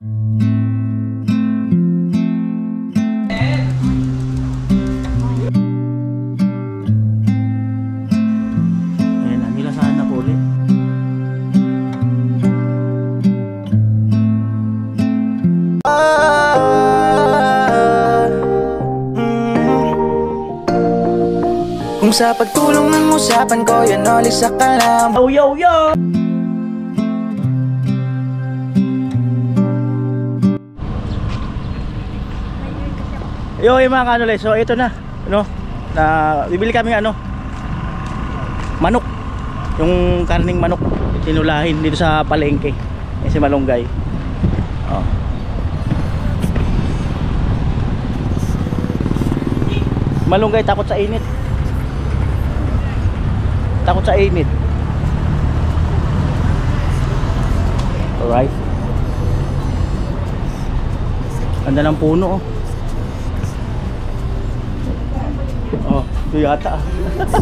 Ayan na, nilasahan na po ulit. Kung sa pagtulong ng usapan ko, yan olis sa kalam. Oh, yo, yo! Yo, yung mga kanole, so ito na, ano, na bibili kami ano, manok, yung karning manok, tinulahin dito sa palengke, si Malunggay. Oh. Malunggay takot sa init. Takot sa init. Alright. Ganda ng puno, oh. Oh, ito yata.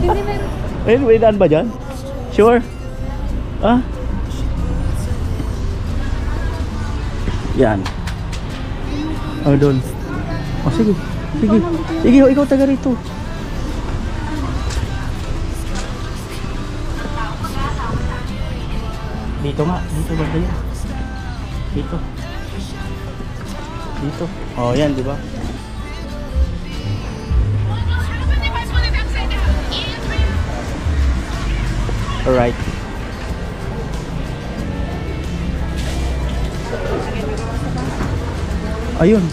Hindi meron. Ayun, may daan ba dyan? Sure? Ah? Yan. Oh, doon. Oh, sige. Sige. Sige, oh, ikaw taga rito. Dito nga, dito ba yan? Dito. Dito. Oh, yan, di ba? Alright. Ayun.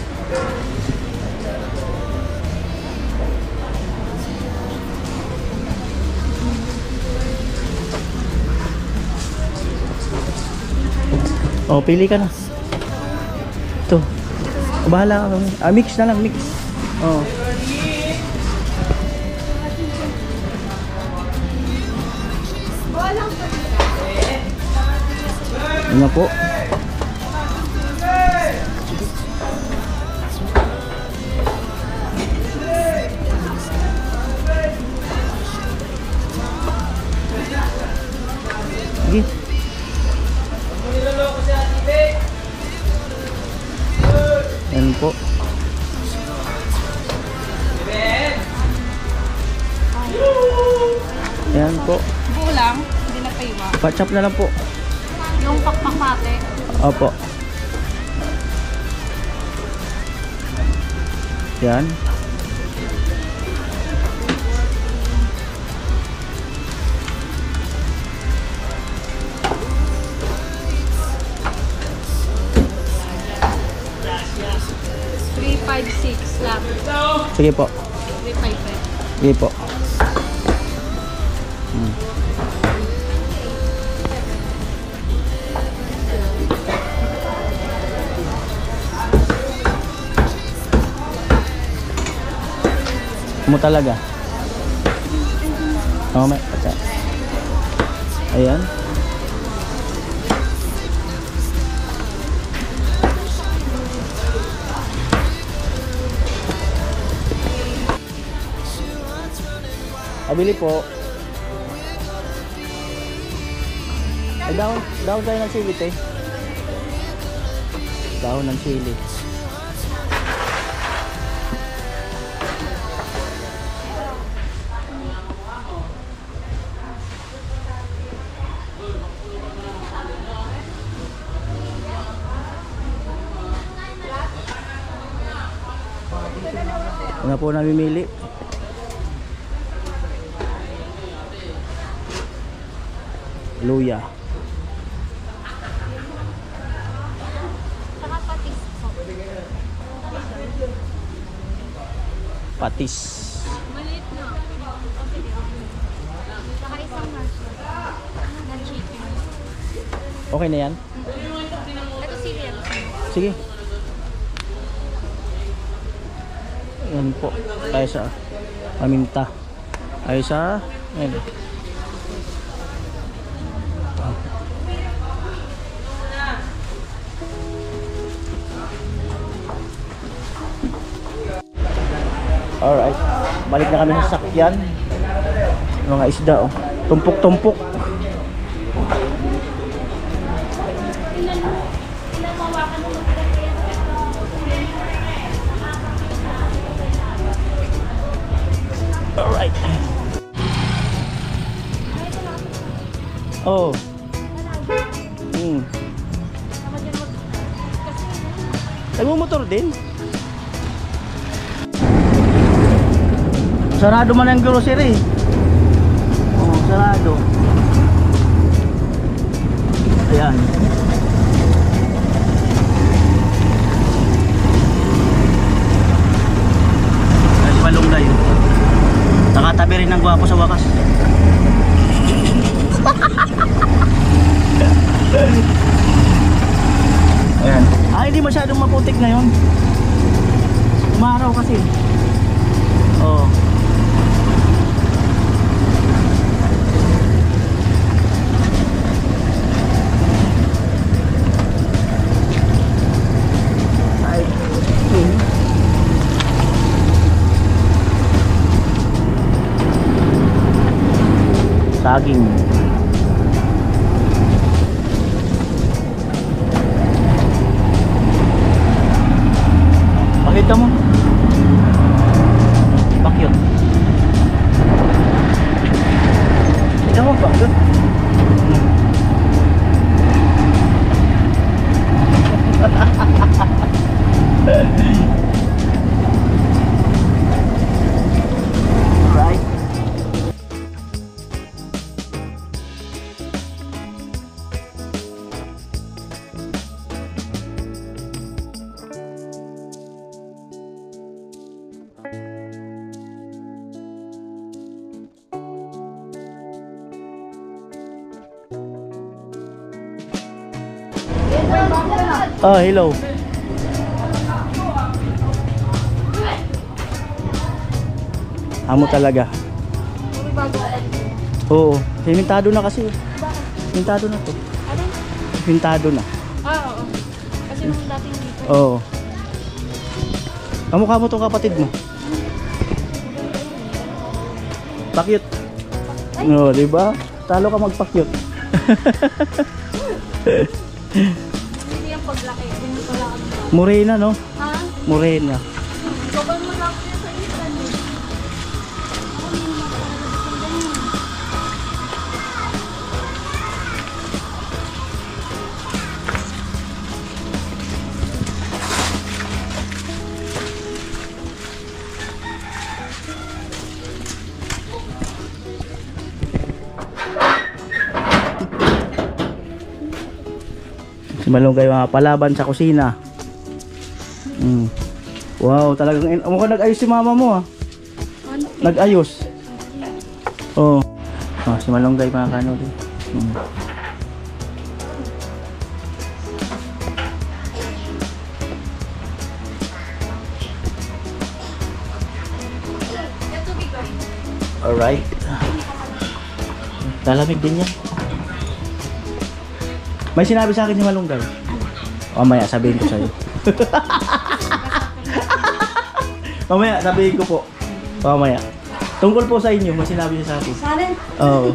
Oh, pili ka na. Ito. Bahala ka kami. Ah, mix na lang, mix. Oh. Ano po? Sige. Yan po. Yan po. Buo lang, hindi na paiwa. Patchap na lang po. Yung pakpakpate. Opo. Yan. $356 lang. Sige po. 355. Sige po. Mo talaga. Oh, may pata. Ayan. Abili po. Ay, dahon tayo ng sili, te. Dahon ng sili. Ano po namimili? Luya. Saka patis po. Patis. Maliit na. Saka isang version na chicken. Okay na yan? Ito cereal. Sige. Yan po. Tayo sa paminta. Tayo sa ayan. Alright. Balik na kami sa sakyan. Mga isda, oh. Tumpok-tumpok. Ilan mawakan mo Alright. Oh. Nagmumotor din. Sarado man ang grocery. Oh, sarado. Ayan. Kasi malunggay. Nakatabi rin ng gwapo sa wakas. Ayan. Hindi masyadong maputik ngayon. Umaraw kasi. Oh. Ay. Saging. Pakita mo. Pakyot. Kita mo pakyot. Right. Oh, hello. Amo talaga. Oo, pintado na kasi. Pintado na to. Ano? Pintado na. Oo. Kasi nung dating dito. Oo. Kamukha mo tong kapatid mo. Pakyut. No, di ba? Talo ka magpakyut. Hindi yung paglaki. Hindi pala ako. Morena, no? Ha? Morena. Sobrang malaki yan sa istan eh. Ako hindi naman talaga gusto ganyan. Si Malunggay mga palaban sa kusina. Wow, talagang mukhang nag-ayos si mama mo ah. Ano? Nag-ayos. Oh. Oh, si Malunggay mga kanod. Alright. Lalamig din yan. May sinabi sa akin si Malunggay. Mamaya sabihin ko sa'yo. Mamaya sabihin ko po. Mamaya. Tungkol po sa inyo, may sinabi niya sa akin. Salen? Oo.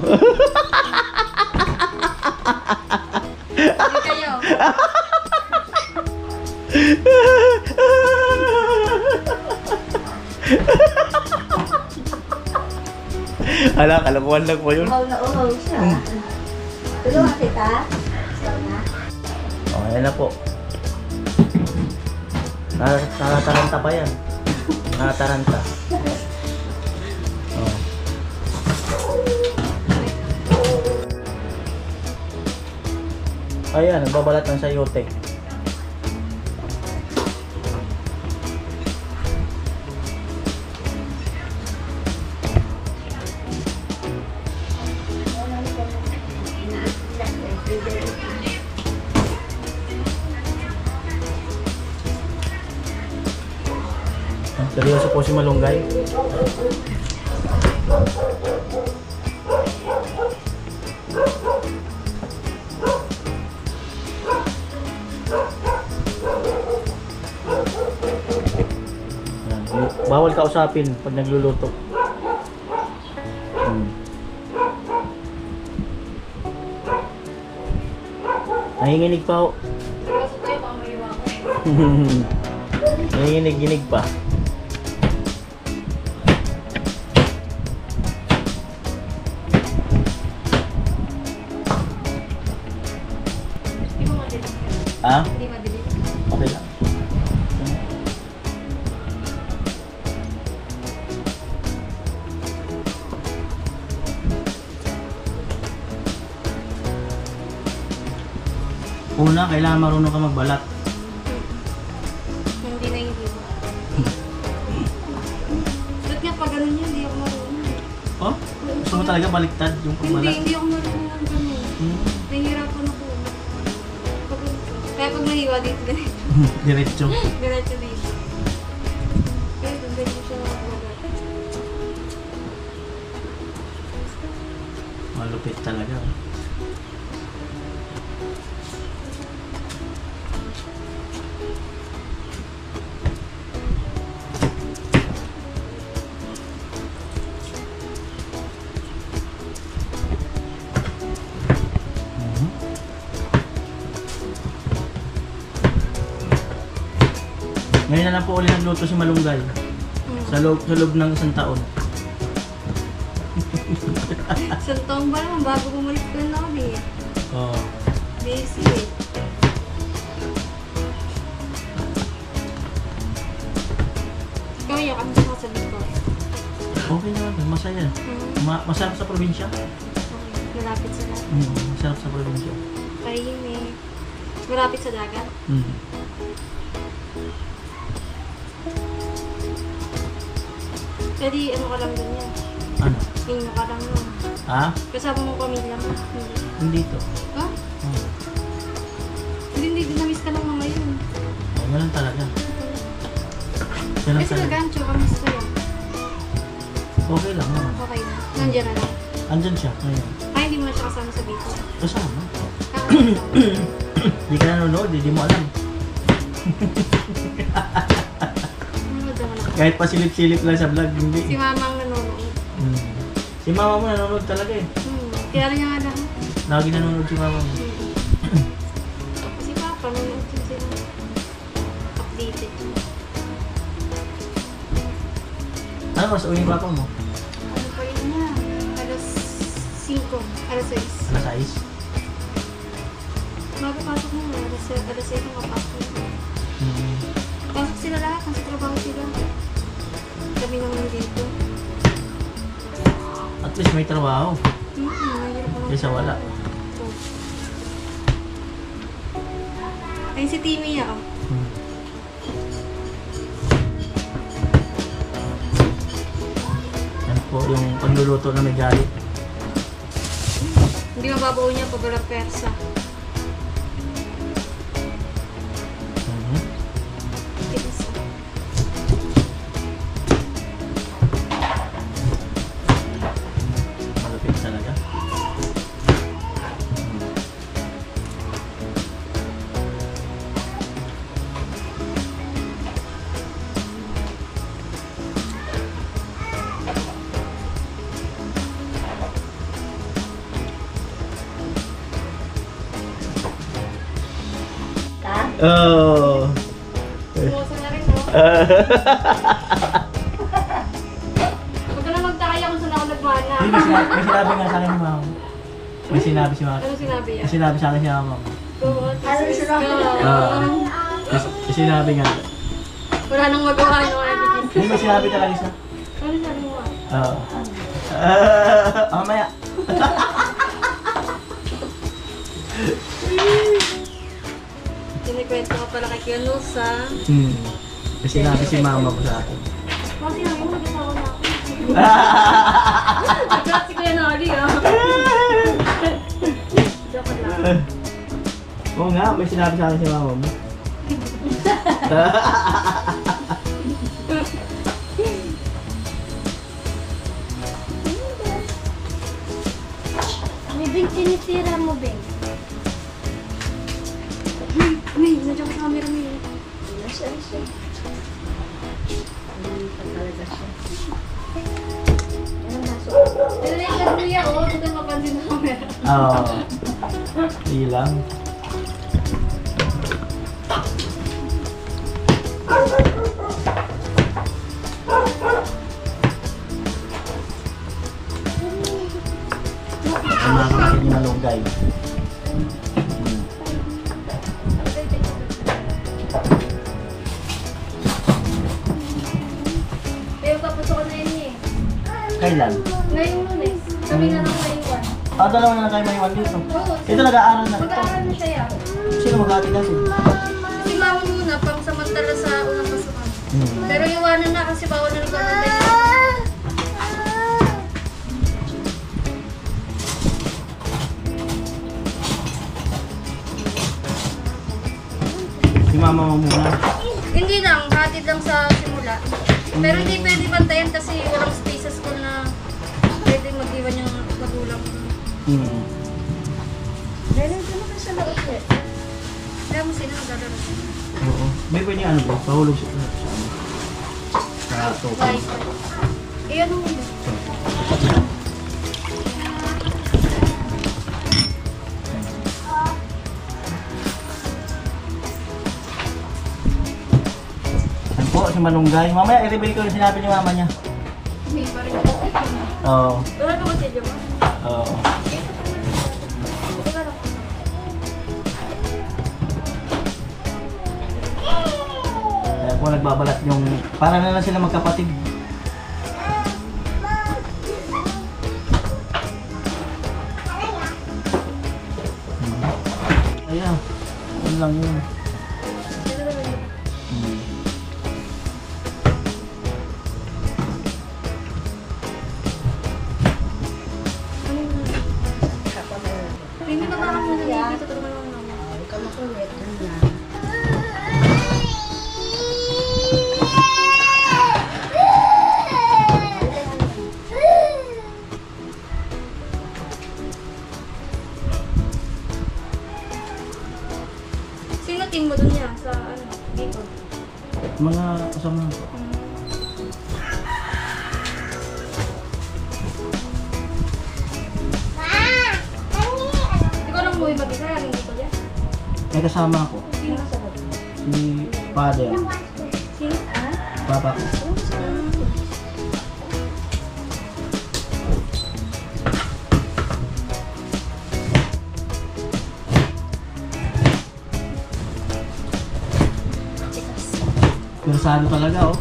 Hindi kayo. Ala, kalakuhan lang po yun. Uhaw na uhaw siya. Tulungan kita. Oh, ayan na po. Nakataranta pa yan. Nakataranta. Oh. Ayan, nagbabalat ng sayote. Seryoso po si Malunggay. Bawal kausapin pag nagluluto. Nanginginig pa ho. Kasi ito, may iwan ko. Nanginginig-ginig pa. Hindi mo madilim. Ha? Hindi madilim. Okay lang. Una, kailangan marunong ka magbalat. Hindi na hindi mo. Ba't nga pag ganun yun, hindi ako marunong. Oh? Gusto mo talaga baliktad yung pagbalat? Hindi ako marunong ng ganun. Nahihirapan ako. Kaya pag nahiwa dito, ganito. Diretso. Diretso dito. Kaya pag ganito siya magbagat. Malupit talaga. Ngayon na lang po ulit nagluto si Malunggay. Sa loob ng isang taon. Isang taong ba naman bago bumalik ko na ako eh. Oo. Busy eh. Ikaw yung kami sa sabi ko. Okay naman, masaya. Masarap sa probinsya. Malapit sa dagat. Masarap sa probinsya. Tahimik. Malapit sa dagat. Pwede ano ka lang dun yan. Ano? Inyo ka lang nun. Ha? Kasama mo pamilya mo. Hindi. Hindi to. Ha? Hindi, dinamis ka lang mga yun. Oh, ganun talaga. Ganun Kasi talaga. nag-ancho kami sa sa'yo. Okay lang naman. Okay na. Nandiyan na lang. Andyan siya ngayon. Ay, hindi mo na siya kasama sa video. Kasama. Kakasama. Hindi ka nanonood, hindi mo alam. Nanonood naman ako. Kahit pa silip-silip lang sa vlog, Si hindi. mama ang nanonood. Si mama mo nanonood talaga eh. Kaya niya nga lang. Lagi nanonood si mama mo. Kasi papa, nanonood din sila. Updated. Ano mas uwi yung papa mo? Ano pa yun niya? Alas 5. Alas 6. Alas 6? Magpapasok mo. Alas 6 ang kapasok mo. Pasok sila lahat. Nasa trabaho sila. Kami naman dito. At least may trabaho. Mahirap naman. Kaysa wala. Ayun si Timmy ah. Yan po yung pagluluto na may galit. Hindi mababaw niya pag walang persa. Tigas ah. Malupit talaga. Oh. Sumusa na rin, no? Huwag ka na magtakaya kung saan ako nagmana. May sinabi nga sa akin si mama. May sinabi si mama. Ano sinabi yan? May sinabi sa akin si mama. Go, this is go. May sinabi nga. Wala nang magawa, no? Hindi may sinabi talaga siya. Ano sabi mo ah? Oo. Mamaya. Kinikwento ka pala kay Kianos, ha? May sinabi si mama ko sa akin. Bakit sinabi mo, nag-asawa na ako. Nag-asawa si Kuya Noli, ah. Joke lang. Oo nga, may sinabi sa akin si mama mo. May bing tinitira mo, Bing. May, nandiyan ka sa camera mo yun. Nasaan siya? Hindi pa talaga siya. Ano nasok? Pero yung kuya, oh, ito yung mapansin ng camera. Oo. Hindi lang. Pero papasok na yun eh. Kailan? Ngayong Lunes. Kami na lang maiwan. Dalawa na lang kayo maiwan dito. Oo. Ito nag-aaral na ito. Mag-aaral na siya. Sino mag-aaral natin? Si mama muna, pang samantala sa unang pasukan. Hmm. Pero iwanan na kasi bawal na nagpapantay. Si mama mo muna. Hindi lang, hatid lang sa simula. Pero hindi pwede bantayan kasi walang space sa school na pwede mag-iwan yung magulang. Hmm. Dahil ito na sa loob eh. Kaya mo sila magdadala. Oo. May pwede ano ba? Pahulog sa ano? Sa token. Wi-Fi. Eh, ano mo yun? Yan po, si Malunggay. Mamaya, i-reveal ko yung sinabi ni mama niya. Hindi pa rin. Oo. Wala ka ba siya dyan mo? Oo. Wala lang. Kaya po nagbabalat yung... Para na lang sila magkapatid. Ayan. Yun lang yun. Hmm. Hindi na parang muna dito tulungan lang naman. Ikaw makulit. Ano na? Sino team mo dun niya sa ano, dito? Mga kasama. Ikaw lang mo mag-isa, hindi ko dyan. May kasama ako. Sino sa loob? Si father. Sino? Papa ko. Persado talaga oh.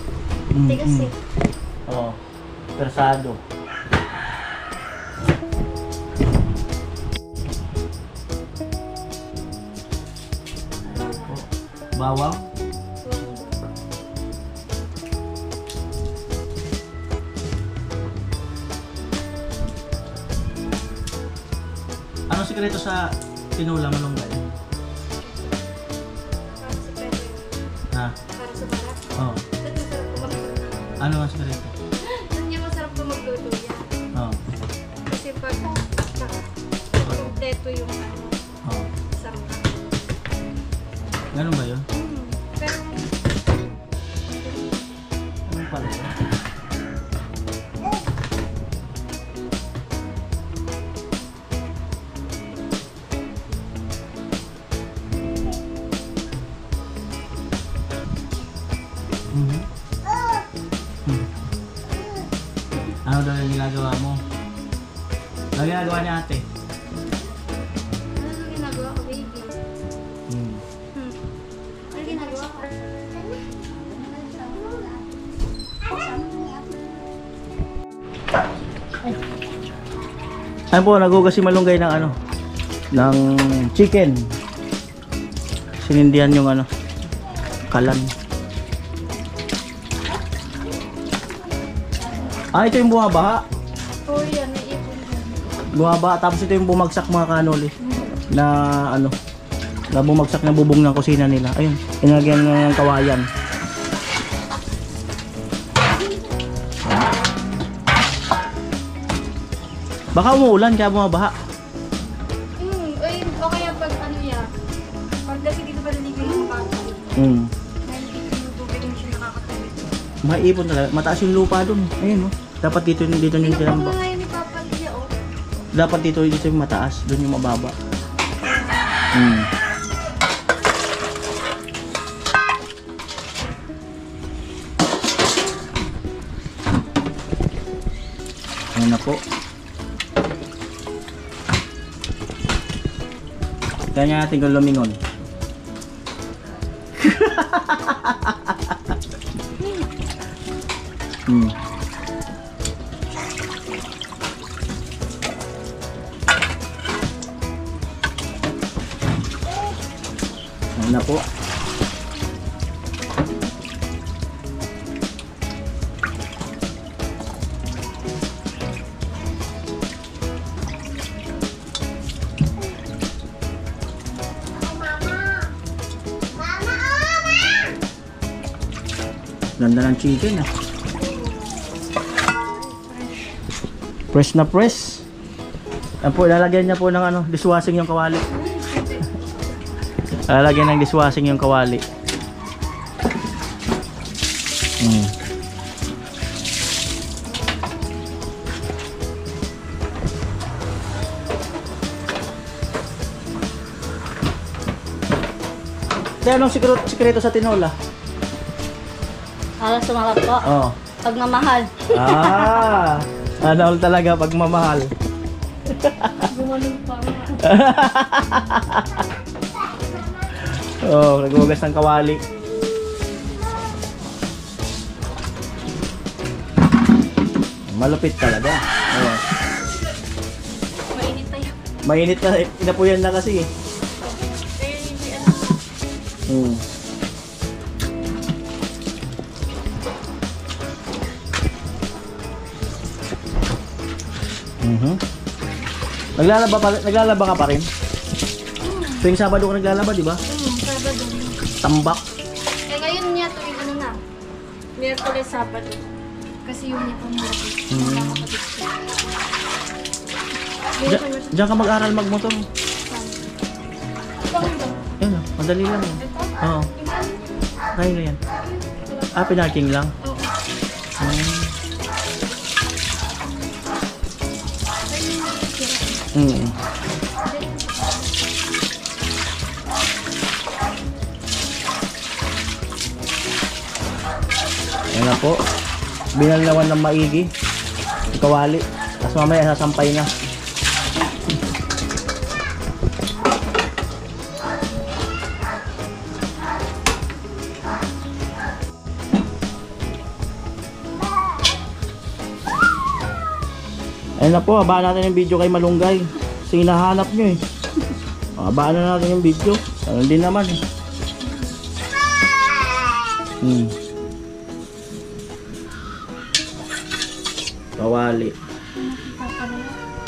Tigas eh. Oo. Persado. Bawang. Anong sikreto sa tinula malunggay? Para sa pwede. Ha? Para sa balat. Oo. Doon masarap po magluto. Ano ang sikreto? Doon niya masarap po magluto yan. Oo. Kasi pag kompleto yung ano, Oo. sangka. Ganun ba yun? Pero Anong pala yun? Mhm. Ano daw yung ginagawa mo? Ano ginagawa ni ate? ano yung ginagawa ko, baby? Hmm. Ano ginagawa ko? Ayun po, nagugas si Malunggay ng ano, ng chicken. Sinindihan yung ano, kalan. Ito yung bumabaha. Oh, yan, may ipon dyan. Bumabaha, tapos ito yung bumagsak mga kanoli. Na ano, na bumagsak na bubong ng kusina nila. Ayun, inagyan ng kawayan. Baka umuulan kaya bumabaha. Ay, o kaya pag ano yan, pag kasi dito pa naligo yung makakatawid. Dahil dito yung tubig yung siya nakakatawid. Maipon talaga. Mataas yung lupa dun. Ayun oh. Dapat dito yung Tingnan mo tinambak. nga yun ni Papa Lia, oh. Dapat dito yung mataas, dun yung mababa. Ayun na po. Kanya natin kung lumingon. Hmm. Ayan na po. Ganda ng chicken ah. Fresh na fresh. Yan po, lalagyan niya po ng ano, dishwashing yung kawali. Lalagyan ng dishwashing yung kawali. Kaya anong sikreto sa tinola? Halos sumarap po. Oo. Pagmamahal. Ano talaga pagmamahal. Gumaling pa nga. Naghugas ng kawali. Malupit talaga. Oo. Mainit tayo. Mainit na, inapuyan na kasi eh. Naglalaba ka pa rin? Tuwing Sabado ka naglalaba, di ba? Sabado. Tambak. Eh ngayon niya tuwing ano na. Miyerkules, Sabado. Kasi yung niya pang Diyan ka mag-aral magmotor. Yan o, madali lang yun. Oo. Kaya na yan. Pinarking lang. Ayan na po. Binalnawan ng maigi. Kawali. Tapos mamaya sasampay na. Ayan na po, habaan natin yung video kay Malunggay. Kasi hinahanap nyo eh. Habaan na natin yung video. Ganun din naman eh. Kawali.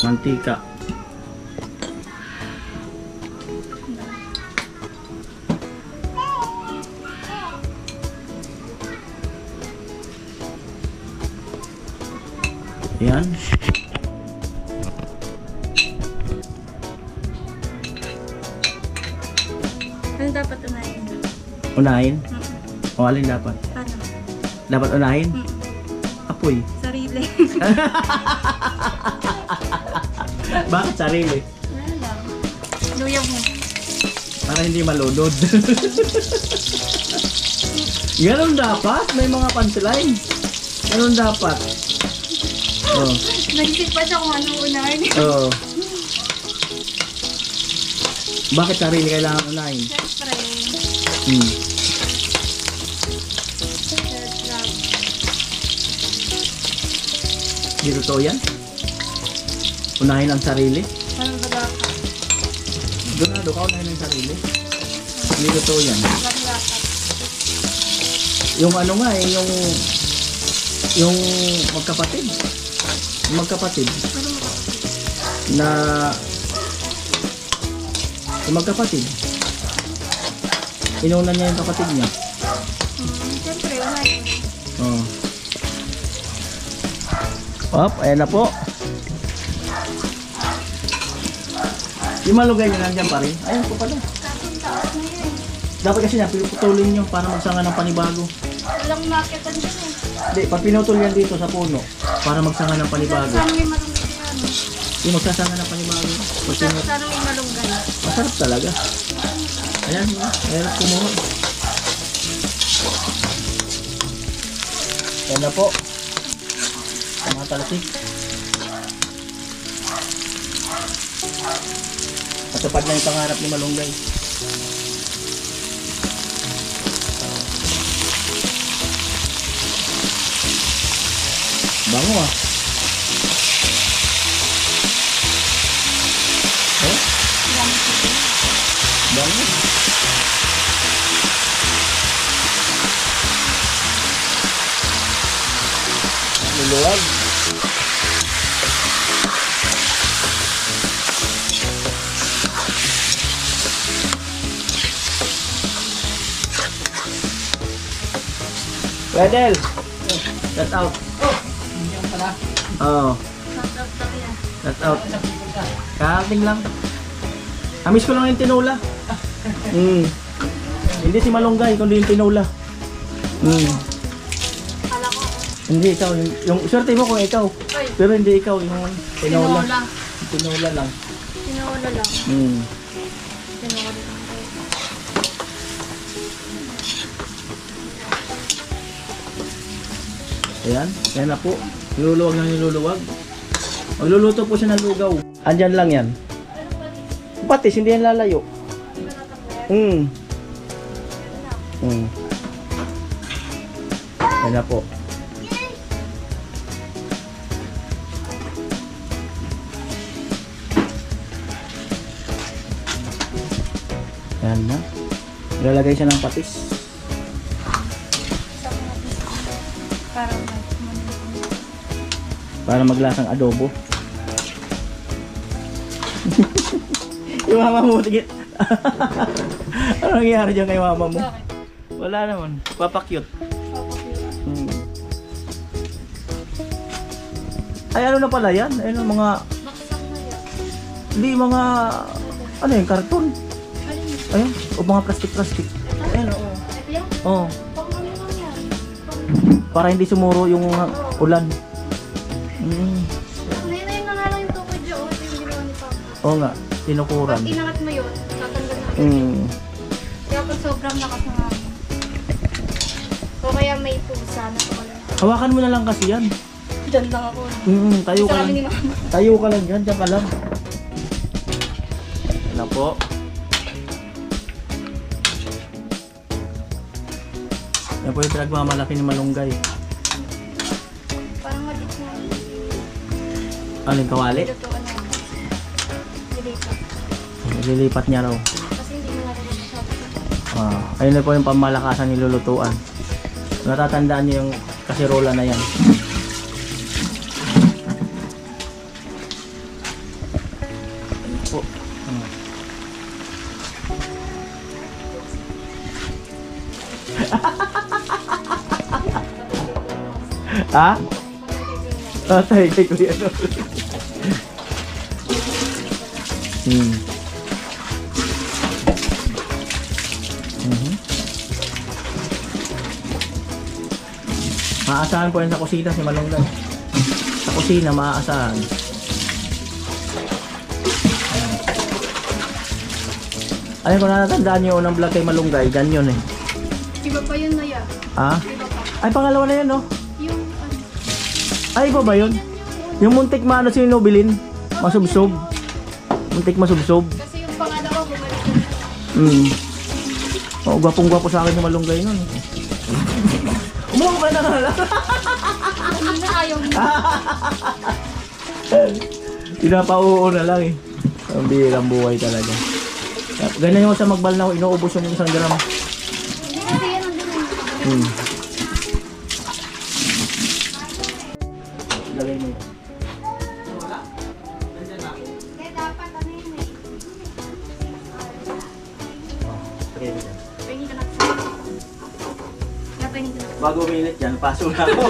Mantika. Ayan. Ano dapat unahin? Unahin? O alin dapat? Ano? Dapat unahin? Apoy. Sarili. Bakit sarili? Ano lang? Luya mo. Para hindi malunod. Ganun dapat. May mga punchline. Ganun dapat. Oh. Nagisip pa siya kung anong unahin. Oo. Bakit sarili kailangan unahin? Siyempre. Di totoo yan? Unahin ang sarili? Parang baga ka. Donado ka, unahin ang sarili? Di totoo yan. Baga ka. Yung ano nga eh, yung magkapatid. Magkapatid. Na yung magkapatid. Inuna niya yung kapatid niya. Siyempre, unahin. Oh. Ayan na po. Yung malunggay nyo nandiyan pa rin. Ayan po pala. Taas na yun. Dapat kasi na pinuputulin nyo para magsanga ng panibago. Walang marketan dyan eh. Hindi, pag pinutol yan dito sa puno para magsanga ng panibago. Sana may malunggay yan. Yung magsasanga ng panibago. Pag pinutol, Sana may malunggay. masarap talaga. Ayan, ayan kumuha. Ayan na po. Mga talasik. Matupad na yung pangarap ni Malunggay. Bango ah. Oh, bango. Luluwag. Wedel! Shut out. Oh, shut out. Kakating lang. Amis ko lang yung tinola. Hindi si Malunggay, kundi yung tinola. Kala ko. Hindi ikaw, yung swerte mo kung ikaw. Ay. Pero hindi ikaw, yung tinola. Tinola. Tinola lang. Tinola lang. Tinola lang. Ayan, yan na po. Niluluwag na niluluwag. Magluluto po siya ng lugaw. Andyan lang yan. Patis, hindi yan lalayo. Yan na po. Yan na. Ilalagay siya ng patis. Para maglasang adobo. Yung mama mo, tigit. Ano nangyayari dyan kay mama mo? Bakit? Wala naman. Papakyut. Ay, ano na pala yan? Ayun, mga... Nakasang na yan. Hindi, mga... Ano yung karton? Alin yun? Ayun, o mga plastic-plastic. Ayun, oo. Ito yan? Oo. Pang ano lang yan? Para hindi sumuro yung ulan. Ngayon na yung nanalo yung tukoy dyan. Ito yung ginawa ni Papa. Oo nga, tinukuran. Pag inangat mo yun, tatanggal na agad. Kaya pag sobrang lakas na nga. O kaya may pusa na pala. Hawakan mo na lang kasi yan. Diyan lang ako. Tayo ka Sabi lang. ni Mama. Tayo ka lang dyan, dyan ka lang. Ano po? Yan po yung pinagmamalaki ni Malunggay. Parang malit na. Ano yung kawali? Lutuan na. Dilipat. Lilipat niya raw. Kasi hindi mo natin masasabi. Ayun na po yung pamalakasan nilulutuan. Natatandaan niyo yung kasirola na yan. Ayun po. Ha? Tatay kay Kuya Nol. Maaasahan po yan sa kusina si Malunggay. Sa kusina maaasahan. Ayun, kung natatandaan niyo unang vlog kay Malunggay, ganyan eh. Iba pa yun na yan. Ha? Iba pa. Ay, pangalawa na yan, no? Yung Ay, iba ba yun? Yung muntik maano sinubilin? Masubsob. Muntik masubsob. kasi yung pangalawa bumalik na. Oh, gwapong-gwapo sa akin yung Malunggay nun. Umuha ka na nga. Hindi na ayaw mo. Pinapauo na lang eh. Ang bihirang buhay talaga. Ganyan yung sa Magbalnaw, inuubos yung 1 gram. Hindi kasi yan ang doon. Lagay mo yun. Kaya dapat ano yun eh. Lagay mo dyan. Pahingin ka na. Napahingin ka na. Bago umilit yan, paso na ako.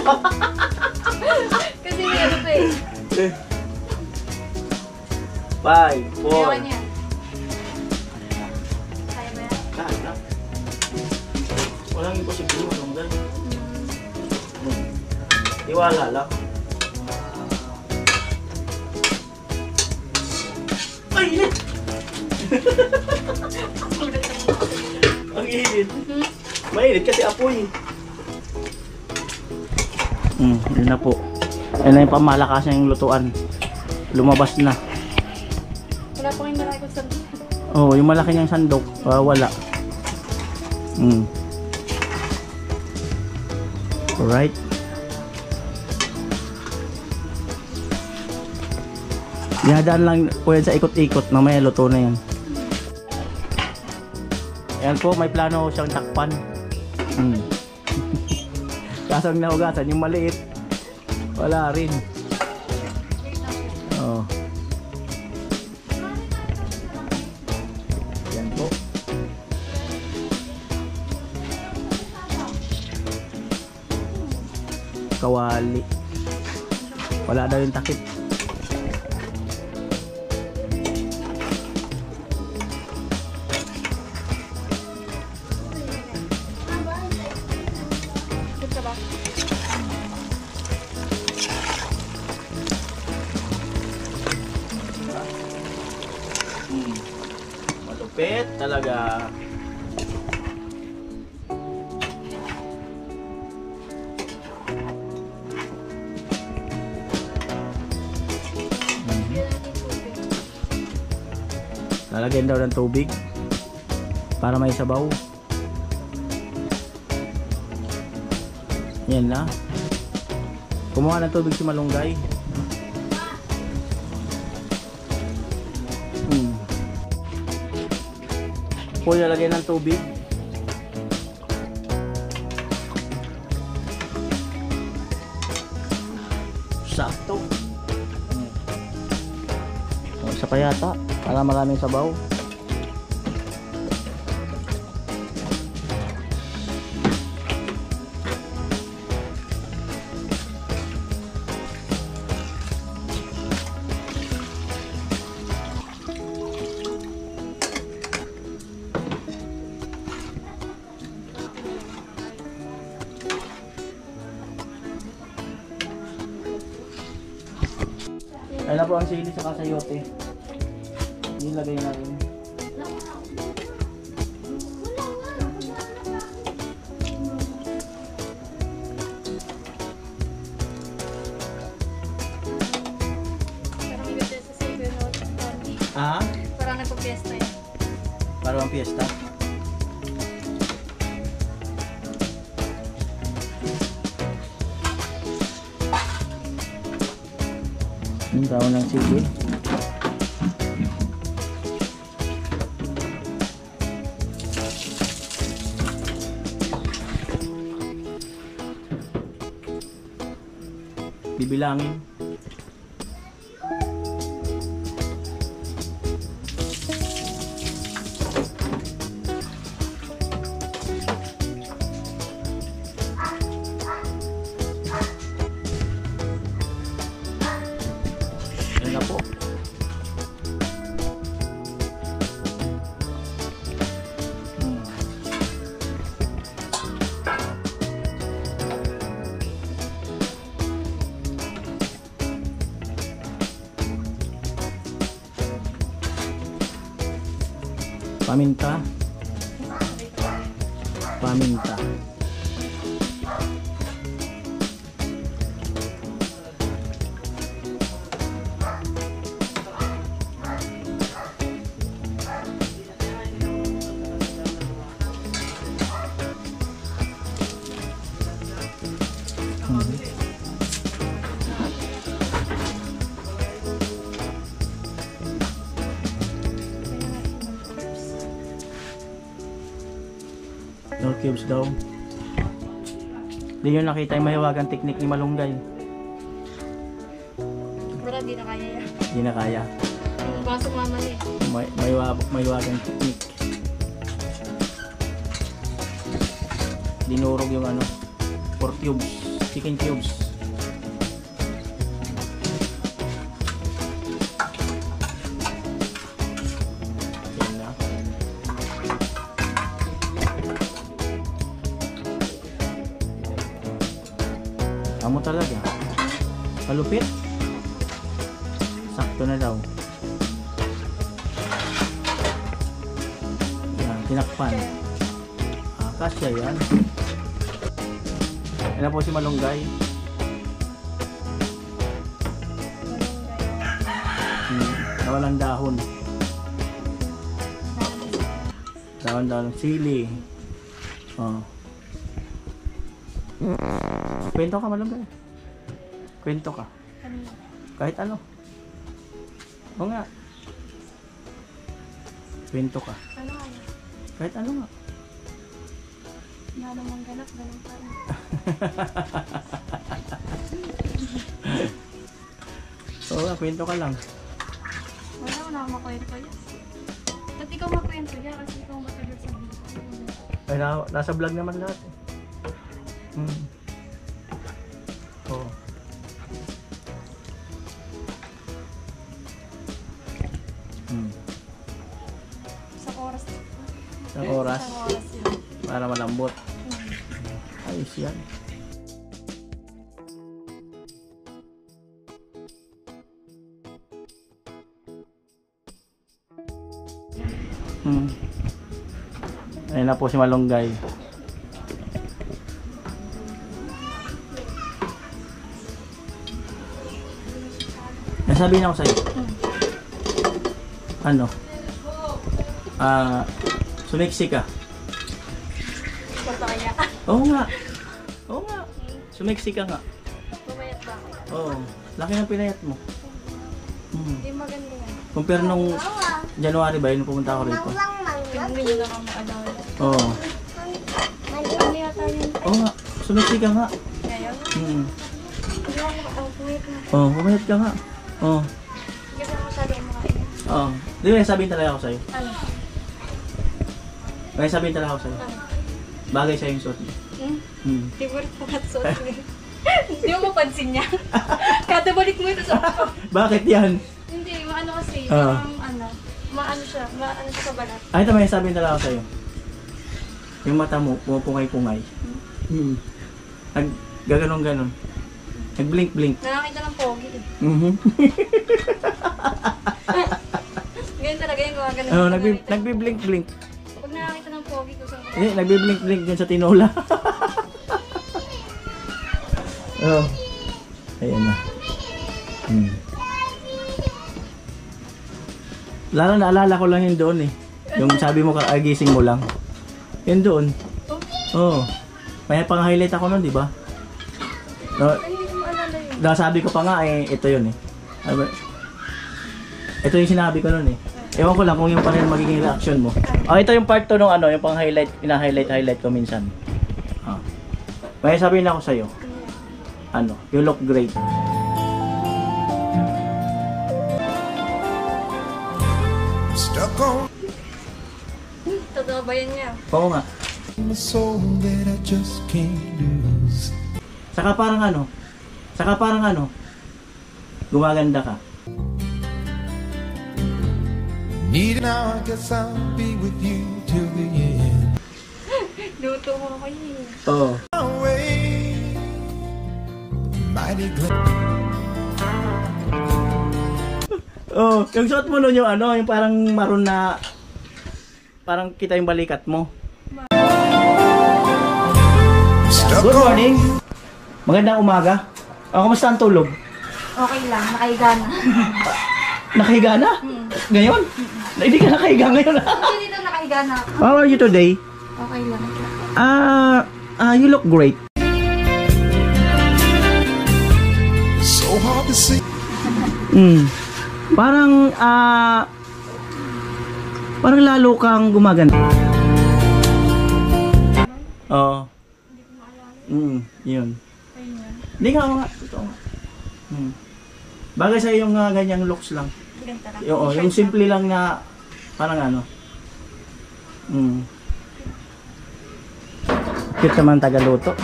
Kasi may ano pa eh. 5, 4. Ayaw niya. Kaya ba yan? Kaya. Walang imposible yung Malunggay. Iwala lang. Ay, init! Ang init. Mainit kasi apoy. Yun na po. Yan na yung pamalakasan yung lutuan. Lumabas na. Wala pa kayong malaki ko sa... Oh, yung malaki niyang sandok, wala. Alright. Dinadaan lang po yan sa ikot-ikot. Mamaya luto na yan. Ayan po, may plano siyang takpan. Kaso ang nahugasan, yung maliit, wala rin. Oh. Ayan po. Kawali. Wala daw yung takip. Malupit talaga. Lalagyan daw ng tubig para may sabaw. Yan na. Kumuha ng tubig si Malunggay. Po lalagyan ng tubig. Sakto. Isa pa yata para maraming sabaw. Ayun na po ang sili sa kasayote. Nilagay na rin. Parang iba din sa Savior Note. Ah? Parang nagpa-fiesta yan. Para ang piyesta. Yung tao ng sili. Bibilangin. Yan na po. Paminta. Paminta. No cubes daw. Hindi nyo nakita yung mahiwagang technique ni Malunggay. Wala, di na kaya yan. Hindi na kaya. Baka sumama na eh. Mahiwagang technique. Dinurog yung ano, 4 cubes, chicken cubes. Yan na. Amo talaga. Malupit. Sakto na daw. Yan, tinakpan. Kasya yan. Yan na po si Malunggay. Nawalang dahon. Dahon ng sili. Oh. Kwento ka, Malunggay. Kwento ka. Kahit ano. Oo nga. Kwento ka. Ano ano? Kahit ano nga. Nga naman ganap, ganun pa rin. Oo nga, kwento ka lang. Wala ko na makwento yan. Ba't ikaw makwento yan? Kasi ikaw matagal sa video. Ay, nasa vlog naman lahat eh. Oo. Isang oras. Isang oras. Isang oras yun. Para malambot. Ayos yan. Ayun na po si Malunggay. Nasabihin ako sa'yo. Ano? Sumiksi ka. Ba't kaya? Oo nga. Oo nga. Sumiksi ka nga. Bumayat ba ako? Oo. Laki ng pinayat mo. Hindi maganda yan. Compare nung January ba, yun pumunta ako rito. Pinagmin lang ang maalaw. Oo. Ano yata yun? Oo nga. Sumiksi ka nga. Ngayon? Hindi ako makaupuit na. Oo, pumayat ka nga. Oo. Hindi ako masyado kumakain. Oo. Di ba, sabihin talaga ako sa'yo. Ano? May sabihin talaga ako sa'yo. Ano? Bagay sa'yo yung suot mo. Favorite ko at suot mo. Hindi mo mapansin niya. Kada balik mo ito sa ko. Bakit yan? Hindi, maano kasi. Maano siya sa balat. Ay, ito may sabihin talaga ako sa'yo. Yung mata mo, pumapungay-pungay. Gaganon-ganon. Nag-blink-blink. Nakakita ng pogi eh. Ganyan talaga yung gumagano. Oo, nagbi-blink-blink. Pag nakakita ng pogi ko sa Eh, nagbi-blink-blink dyan sa tinola. Oo. Ayan na. Lalo naalala ko lang yun doon eh. Yung sabi mo gising mo lang. Yun doon. Oo. May pang-highlight ako nun, di ba? No, hindi ko maalala yun. nasabi ko pa nga eh, ito yun eh. Ito yung sinabi ko nun eh. Ewan ko lang kung yung pa rin magiging reaction mo. Ito yung part 2 nung ano, yung pang-highlight, ina-highlight ko minsan. May sabihin ako sa'yo. Ano, you look great. Stuck on Totoo ba yun niya? Oo nga. the soul that I just can't lose. Saka parang ano, gumaganda ka. Need now, I guess I'll be with you till the end. Luto mo ako yun. Oo. Away, mighty glad. Oh, yung suot mo nun yung ano, yung parang maroon na parang kita yung balikat mo. Stuck Good on morning. Magandang umaga. Kumusta ang tulog? Okay lang, nakahiga na. Nakahiga na? Ngayon? Hindi ka nakahiga ngayon. Hindi dito nakahiga na. How are you today? Okay lang. You look great. so hard to see. Parang parang lalo kang gumaganda. Oo. Yun. Hindi ka nga. Ito nga. Bagay sa'yo yung ganyang looks lang. Ganda lang. Yung simple lang na parang ano. Cute naman tagaluto.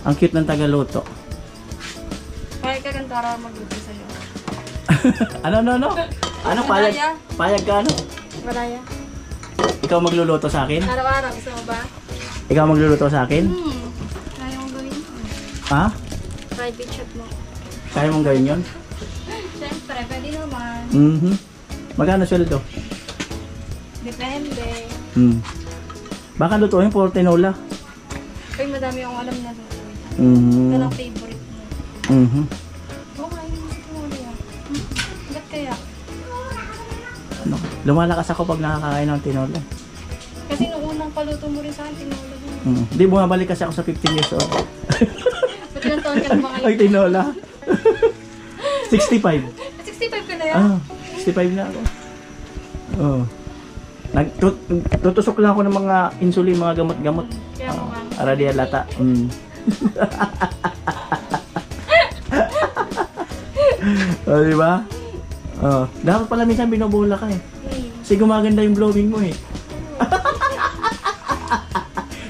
Ang cute ng tagaluto. Kaya ka ganda para magluto sa'yo. Ano? Ano payag ka ano? Malaya. Ikaw magluluto sa akin? Araw-araw, gusto mo ba? Ikaw magluluto sa akin? Kaya mong gawin yun. Ha? Private chat mo. Kaya mong gawin yun? Siyempre, pwede naman. Magkano sweldo? Depende. Baka lutuin for tinola. Ay, madami akong alam na luto. Mhm. Ito lang favorite mo. Okay, hindi mo yan. Ba't kaya? Ano? Lumalakas ako pag nakakain ng tinola. Kasi nung unang paluto mo rin sa akin, tinola mo. Hindi, bumabalik kasi ako sa 15 years old. Ba't ilang taon ka na ba ngayon? Ay, tinola. 65. 65 ka na yan? 65 na ako. Oh. Tutusok lang ako ng mga insulin, mga gamot-gamot. Kaya mo nga. Para di halata. Oh, di ba? Oh, dapat pala minsan binobola ka eh. Kasi gumaganda yung blowing mo eh.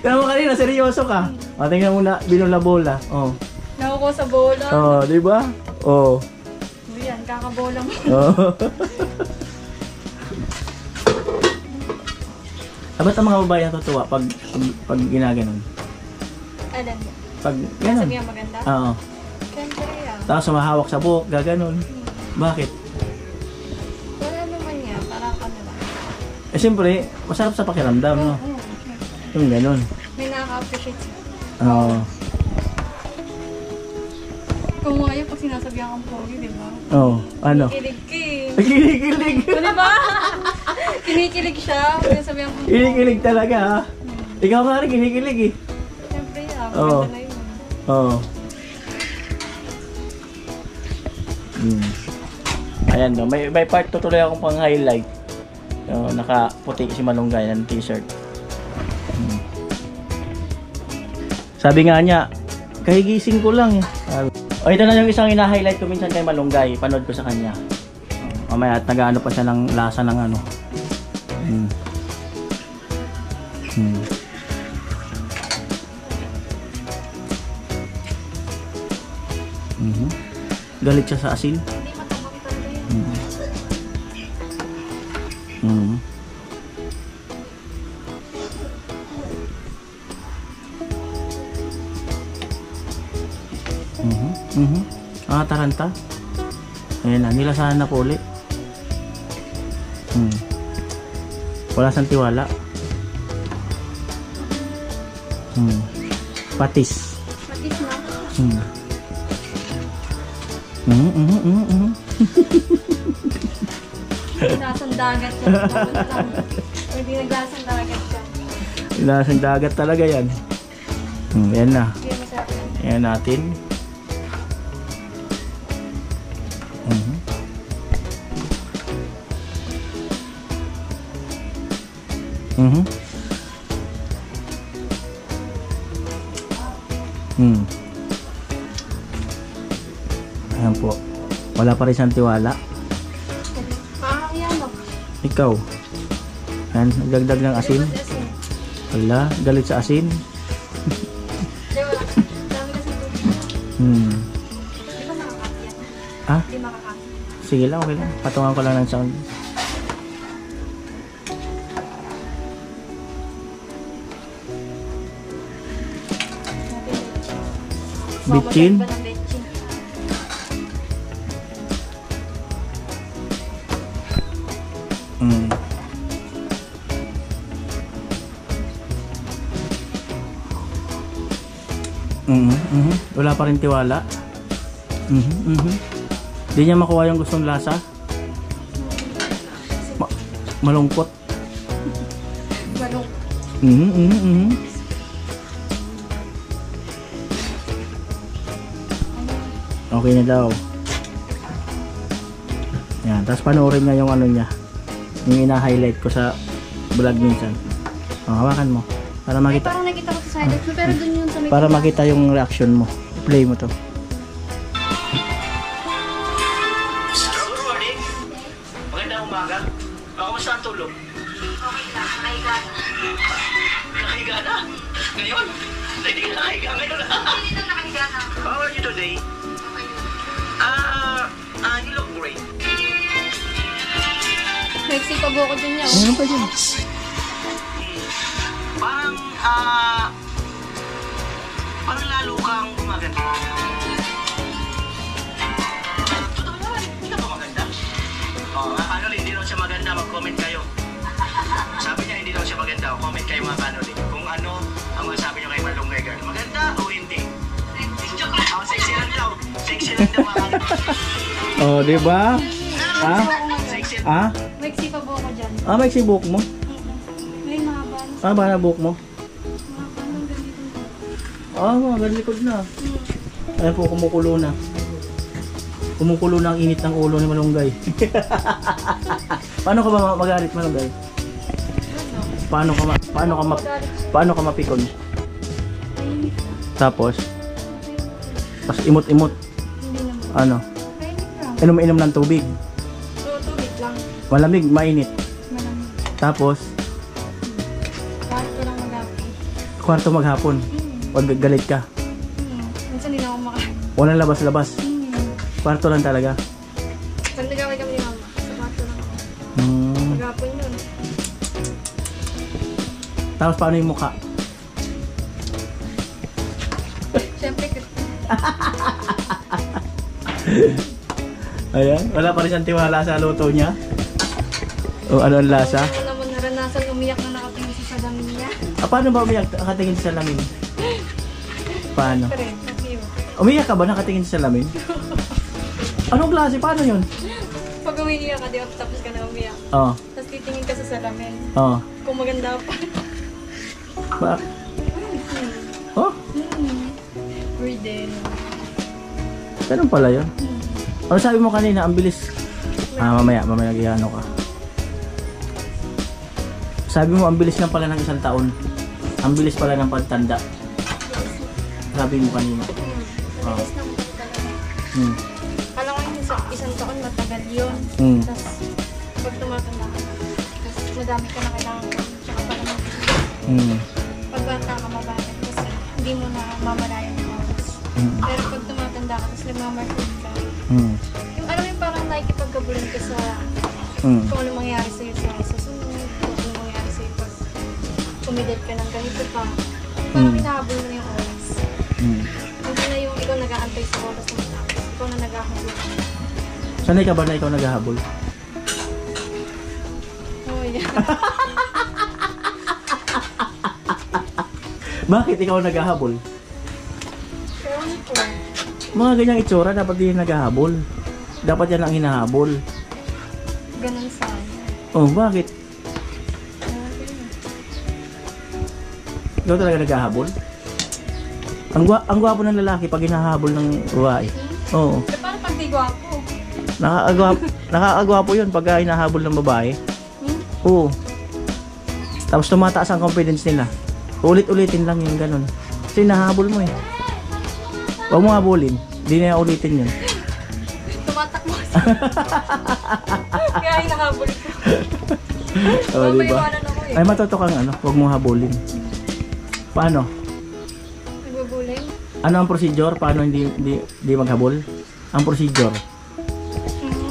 Kaya mo kanina, seryoso ka. O, tingnan mo na, binola-bola. Oh. Nakuko sa bola. Oh, di ba? Oh. Yan, kakabola mo. Oh. Ba't ang mga babae natutuwa pag ginaganon? Alam mo. Pag ganon? Sabi ang maganda? Oo. Siyempre yan. Tapos sumahawak sa buhok, gaganon. Bakit? Wala naman yan. Parang ano lang. Eh siyempre, masarap sa pakiramdam, no? Oo. Yung ganon. May nakaka-appreciate siya. Oo. Kung nga yan, pag sinasabihan kang pogi, di ba? Oo. Ano? Kinikilig ka eh. Kinikilig. O, di ba? Kinikilig siya. Pag sinasabihan kang pogi. Kinikilig talaga, ha? Ikaw nga rin, kinikilig eh. Siyempre yan. Oo. Maganda na yun. Oo. Ayan, no? May part tutuloy akong pang highlight. So, nakaputi si Malunggay ng t-shirt. Sabi nga niya, kahigising ko lang eh. O, ito na yung isang ina-highlight ko minsan kay Malunggay. Panood ko sa kanya. Mamaya at nag-ano pa siya ng lasa ng ano. Galit siya sa asin. Hindi matabang talaga yan. Taranta. Ayan na, nilasahan na po ulit. Wala sang tiwala. Patis. Patis na. Lasang dagat ka. Hindi naglasang dagat ka. Lasang dagat talaga yan. Yan na. Hindi masarap yan. Ayan natin. Ayan po. Wala pa rin siyang tiwala. Parang yan o. Ikaw. Ayan, nagdagdag ng asin. Wala, galit sa asin. Hindi, wala. Dami kasi ito. Di ba nakakapit yan? Ah? Hindi makakapit. Sige lang, okay lang. Patungan ko lang ng sound. Bitchin? Ba ng bitchin? Wala pa rin tiwala. Hindi niya makuha yung gustong lasa. Malungkot. Malungkot. Okay na daw. Yan, tapos panoorin niya yung ano niya. Yung ina-highlight ko sa vlog minsan. Hawakan mo para Ay, makita. parang nakita ko sa highlights mo, pero dun yun sa may Para makita yung reaction mo. Play mo to. Good morning. Magandang umaga. Kamusta ang tulog? Okay lang, nakahiga na. Nakahiga na? Ngayon? Hindi ka nakahiga ngayon. Hindi lang nakahiga na. How are you today? You look great. Mexico buko dun niya. Ano pa dyan? Parang lalo kang gumaganda. Totoo naman, hindi ka ba maganda? Kanoli, hindi daw siya maganda, mag-comment kayo. Sabi niya hindi daw siya maganda, comment kayo mga kanoli. Kung ano ang masabi niyo kay Malunggay Girl. Maganda o hindi? Sexy lang daw. Sexy lang daw mga kanoli. Oh, di ba? Ha? Sexy. Ha? Mexico buko dyan. May sibuk mo? May mahaba na. Ba na buhok mo? Mahaba na ganito. Mga galikod na. Ayan po, kumukulo na. Kumukulo na ang init ng ulo ni Malunggay. Paano ka ba magalit, Malunggay? Paano ka mapikon? Tapos imot-imot. Hindi naman. Ano? Mainit lang. Inom ng tubig. So, tubig lang. Malamig, mainit. Malamig. Tapos Bakit ko lang maghapon? kwarto maghapon. Wag galit ka. Minsan hindi na ako makain. Walang labas-labas. Kwarto lang talaga. Pag nag-away kami ni mama, sa kwarto lang ako. Hmm. Maghapon yun. Tapos paano yung mukha? Siyempre, cute. Ayan, wala pa rin siyang tiwala sa luto niya. O ano ang lasa? Ako naman naranasan umiyak na nakatingin sa salamin niya. Paano ba umiyak nakatingin sa salamin? Paano? Siyempre, cute. Umiyak ka ba nakatingin sa salamin? Anong klase? Paano yun? Pag umiiyak ka, di ba, tapos ka na umiyak. Oo. Tapos titingin ka sa salamin. Oo. Kung maganda pa. Oh? Burden. Ganun pala yun. Ano sabi mo kanina? Ang bilis. Mamaya nag-iano ka. Sabi mo, ang bilis lang pala ng isang taon. Ang bilis pala ng pagtanda. Sabi mo kanina. Mabilis lang talaga. Kala ko yung isang taon matagal yun. Tapos pag tumatanda ka, tapos madami ka na kailangan ko. Tsaka pala pag bata ka mabagal kasi hindi mo na mamalayan yung oras. Pero pag tumatanda ka, tapos nagmamarket ka, yung alam mo yung parang nakikipagkabulan ka sa kung ano mangyari sa'yo sa sunod, kung ano mangyari sa'yo pag umidad ka ng ganito pa, parang hinahabol mo na yung oras. Hindi na yung ikaw nag-aantay sa oras na matapos, ikaw na nag-ahabol. Sanay ka ba na ikaw naghahabol? Oh, yeah. Bakit ikaw naghahabol? Pero ano po? Mga ganyang itsura, dapat din naghahabol. Dapat yan ang hinahabol. Ganun sana. Oh, bakit? Ikaw talaga naghahabol? Ang gwapo ng lalaki pag hinahabol ng babae. Oo. So, paano pag di gwapo? Nakakagwapo yun pag hinahabol ng babae. Oo. Tapos tumataas ang confidence nila. Ulit-ulitin lang yung ganun. Kasi nahabol mo eh. Huwag mo habulin. Hindi na ulitin yun. Tumatak mo kasi. Kaya hinahabol ko. O, diba? Maiwanan ako eh. Ay, matuto kang ano. Huwag mo habulin. Paano? Nagbubuling? Ano ang procedure? Paano hindi maghabol? Ang procedure.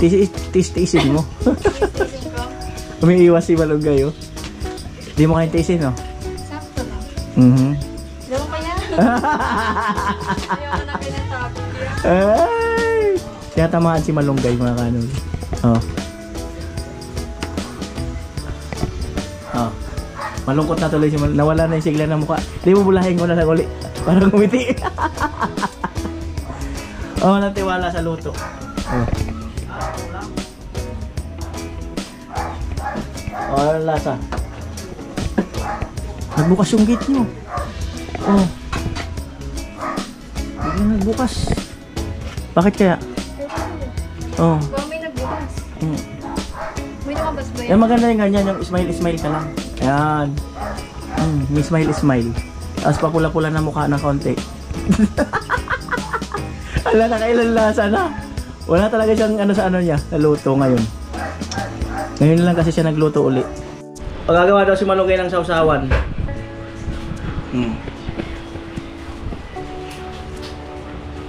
Tiisin mo. Tiisin ko. Umiiwas si Malunggay, oh. Hindi mo kayang tiisin, no? Sakto lang. Gawin pa yan. Ayaw na pinatapit yan. Ay! Kaya tamaan si Malunggay, mga kanol. Oh. Oh. Malungkot na tuloy si Malunggay. Nawala na yung sigla ng mukha. Hindi mo bulahin ko na lang uli. Parang ngumiti. Oh, walang tiwala sa luto. Oh. Oh, ano lasa? Nagbukas yung gate nyo. Oh. Bigla nagbukas. Bakit kaya? Oh. Baka may nagbukas. May lumabas ba yan? Yan maganda yung ganyan, yung smile ka lang. Ayan. May smile. Tapos papula-pula na mukha ng konti. Ala, nakailan lasa na. Wala talaga siyang ano sa ano niya, naluto ngayon. Ngayon lang kasi siya nagluto uli. Pagagawa daw si Malunggay ng sausawan.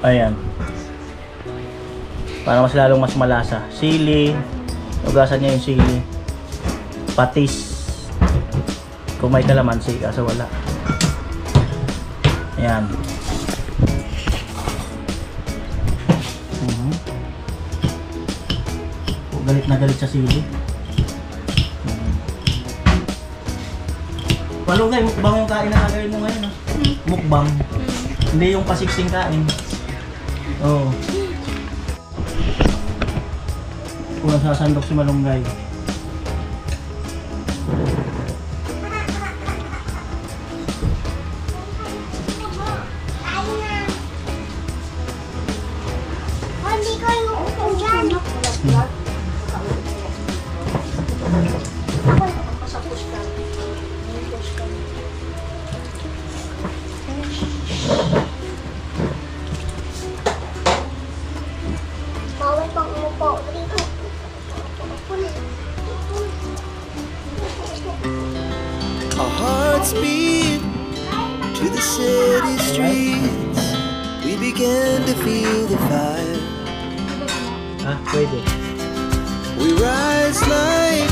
Ayan. Para mas lalong mas malasa. Sili. Ugasan niya yung sili. Patis. Kung may kalamansi, kaso wala. Ayan. Galit na galit sa sili. Malunggay, mukbang yung kain na gagawin mo ngayon. Mukbang. Hindi yung pasiksing kain. Oo. Kung nasasandok si Malunggay. Hindi ko yung go. We rise like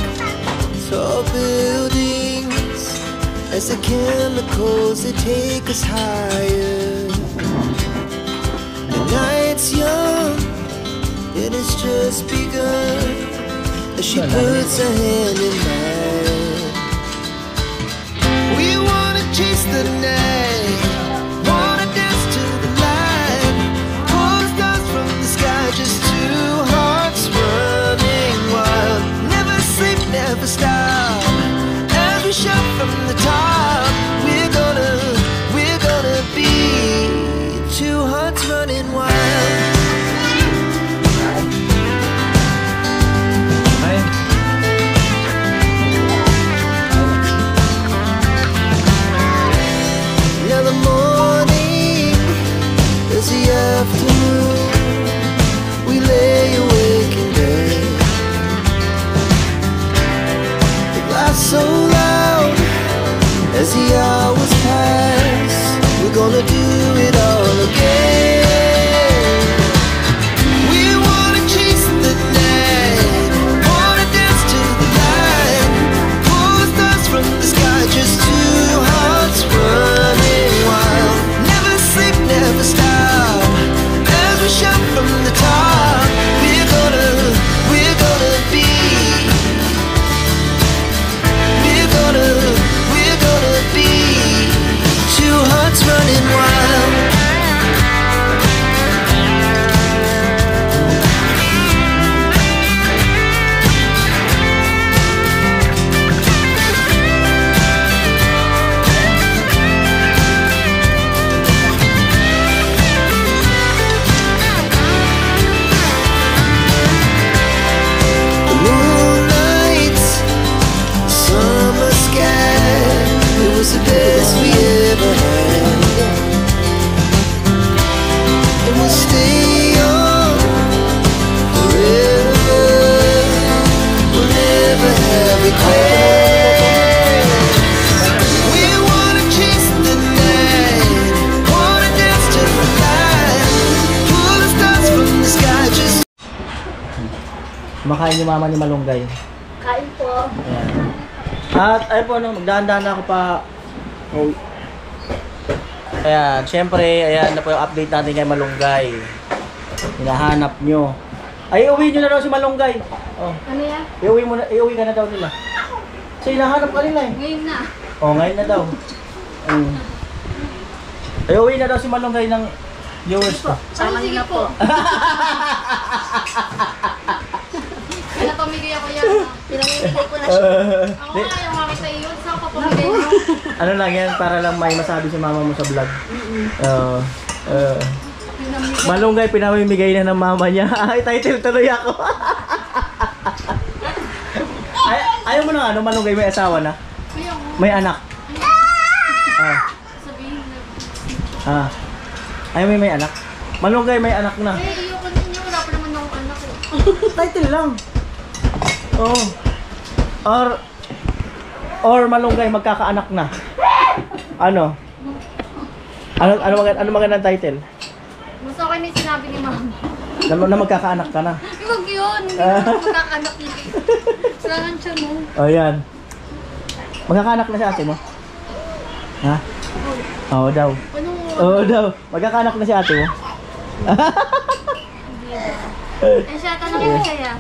tall buildings as the chemicals they take us higher. The night's young, it has just begun as she puts her hand in mine. We wanna chase the night, wanna dance to the light, pull stars from the sky, just two hearts running wild. Never sleep, never stop, as we shout from the top. We're gonna be two hearts running wild. Now the morning is the afternoon. We lay awake in bed. The glass so loud as the hours pass. We're gonna do it all again. We wanna chase the night, wanna dance to the light, pull the stars from the sky, just two hearts running wild. Never sleep, never stop, as we shout from the top. We're gonna be, we're gonna be two hearts running wild. The moonlight, summer sky, it was the best we ever had. And we'll stay on forever. We'll never have regrets. We wanna chase the night, wanna dance to the light, pull the stars from the sky, just Kumakain yung mama ni Malunggay. Kain po. Ayan. At ayun po, magdahan-dahan na ako pa. Oh. Ayan, syempre, ayan na po yung update natin kay Malunggay. Hinahanap nyo. Ay, iuwi nyo na daw si Malunggay. Oh. Ano yan? Iuwi ka na daw nila. So, hinahanap ka nila eh. Ngayon na. Oh, ngayon na daw. Ay, iuwi na daw si Malunggay ng viewers ko. Sama niyo na po. Ano, pamigay ako yan. Pinamimigay ko na siya. Ako nga yung makita yun. Saan ka pamigay mo? Ano lang yan, para lang may masabi si mama mo sa vlog. Malunggay, pinamimigay na ng mama niya. Ay, title tuloy ako. Ayaw mo na ano, Malunggay, may asawa na? Ayaw mo. May anak? Sabihin na. Ayaw mo may anak? Malunggay, may anak na. Eh, ayoko ninyo. Wala pa naman akong anak eh. Title lang. Oh. Or Malunggay, magkakaanak na. Ano? Ano magandang title? Mas okay na yung sinabi ni mama. Na magkakaanak ka na. Huwag yun. Hindi naman magkakanak niya. Kailangan siya mo. Oh, yan. Magkakaanak na si ate mo? Ha? Oo daw. Ano? Oo daw. Magkakaanak na si ate mo? Eh, siya, tanongin mo siya.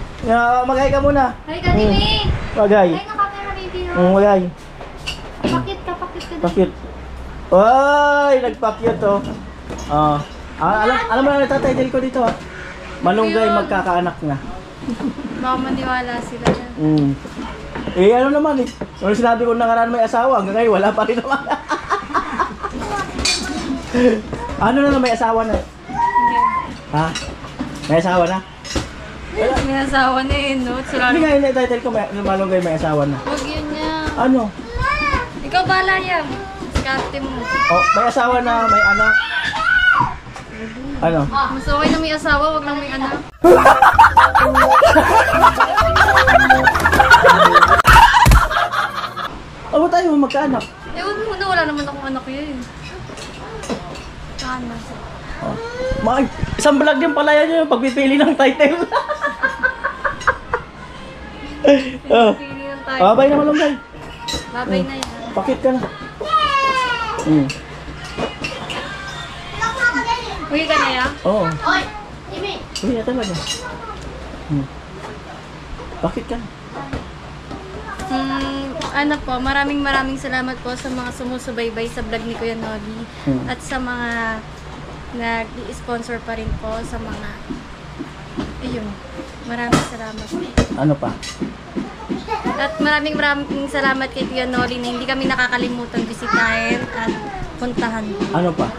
Magay ka muna. Hay ka, Dini! Magay. Ay, nakakaya baby. Magay. Pakit ka din. Pakit. Uy! Nagpakyut oh. Alam mo na nagtatitle ko dito ah. Malunggay, magkakaanak na. Baka maniwala sila na. Eh ano naman eh. Ano sinabi ko nakaraan may asawa, hanggang ngayon wala pa rin naman. Ano na may asawa na? Hindi. Ha? May asawa na? May asawa na eh, no? Hindi nga yung title ko, Malunggay may asawa na. Huwag yun niya. Ano? Ikaw bala yan. Skarte mo. Oh, may asawa na, may anak. Ano? Mas okay na may asawa, wag lang may anak. Ano tayo magkaanak? Eh, huwag mo na, wala naman akong anak yun. Sana. Isang vlog din pala yan yung pagpipili ng title. Oh. Pili lang tayo. Babay na malunggay. Babay na yan. Pakit ka na. Hmm. Uy, ka na yan? Oo. Oy! Imi! Uwi na talaga. Hmm. Bakit ka? Ano po, maraming salamat po sa mga sumusubaybay sa vlog ni Kuya Noli. At sa mga nag-i-sponsor pa rin po sa mga ayun. Maraming salamat. Ano pa? At maraming salamat kay Kuya Noli na hindi kami nakakalimutan bisitahin at puntahan. Ano pa?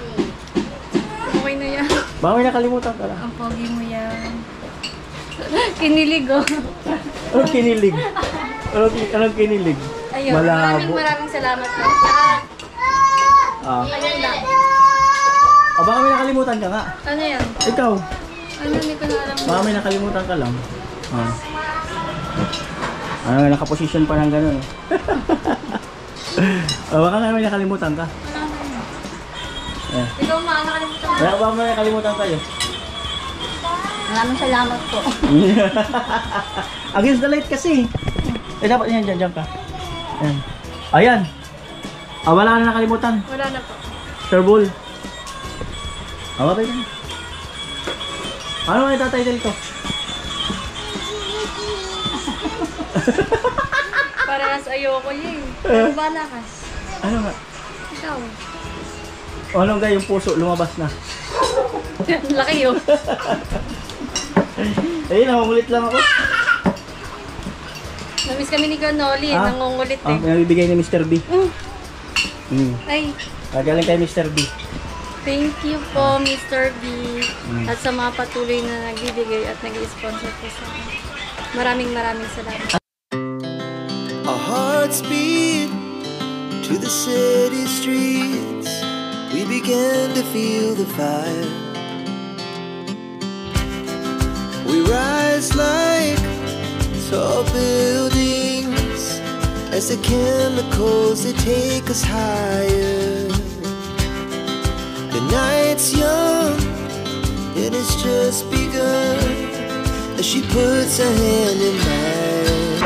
Okay na yan. Baka may nakalimutan ka lang. Ang pogi mo yan. Kinilig oh. Anong kinilig? Anong kinilig? Ayun, Malabo. maraming salamat po. Ah. Ayun lang. Baka may nakalimutan ka nga. Ano yan? Ikaw. Ano, hindi ko na alam. Baka may nakalimutan ka lang. Ah. Ano, nakaposisyon pa ng gano'n. Baka nga may nakalimutan ka. Ikaw ma, nakalimutan mo. Baka may nakalimutan kayo. Maraming salamat po. Against the light kasi. Dapat yan, dyan ka. Ayan. Ayan. Wala ka na nakalimutan. Wala na po. Sir Bull. Babay ka na. Ano nga itatitle ko? Para sa ayoko yun. Pero bala ka. Ano nga? Ikaw. Ano nga yung puso lumabas na? Laki yun. Eh, nangungulit lang ako. Namiss kami ni Kuya Noli. Ah? Nangungulit eh. Pinabibigay ni Mr. B. Ay, Galing kay Mr. B. thank you po Mr. B. At sa mga patuloy na nagbibigay at nag-sponsor po sa akin. Maraming salamat. Our hearts beat to the city streets. We began to feel the fire. We rise like tall buildings as the chemicals they take us higher. The night's young and it's just begun as she puts her hand in mine.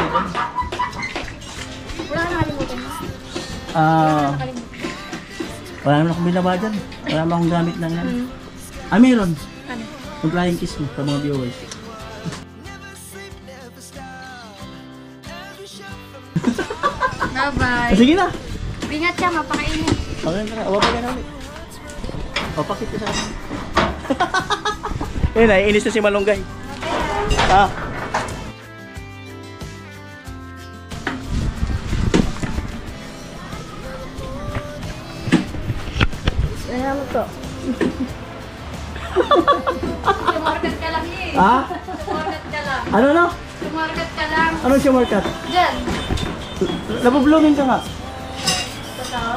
Wala ka nakalimutan mo? Wala naman akong binaba dyan. Wala naman akong gamit na yan. Meron. Ano? Yung flying kiss mo sa mga viewers. Bye-bye. Sige na. Ingat siya, mapakainit. Okay na. Awapag ka na ulit. Papakit ka sa akin. Eh, naiinis na si Malunggay. Ah. Salamat po. Sumarkat ka lang eh. Ha? Sumarkat ka lang. Ano no? Sumarkat ka lang. Ano siya markat? Diyan. Napablooming ka nga. Totoo.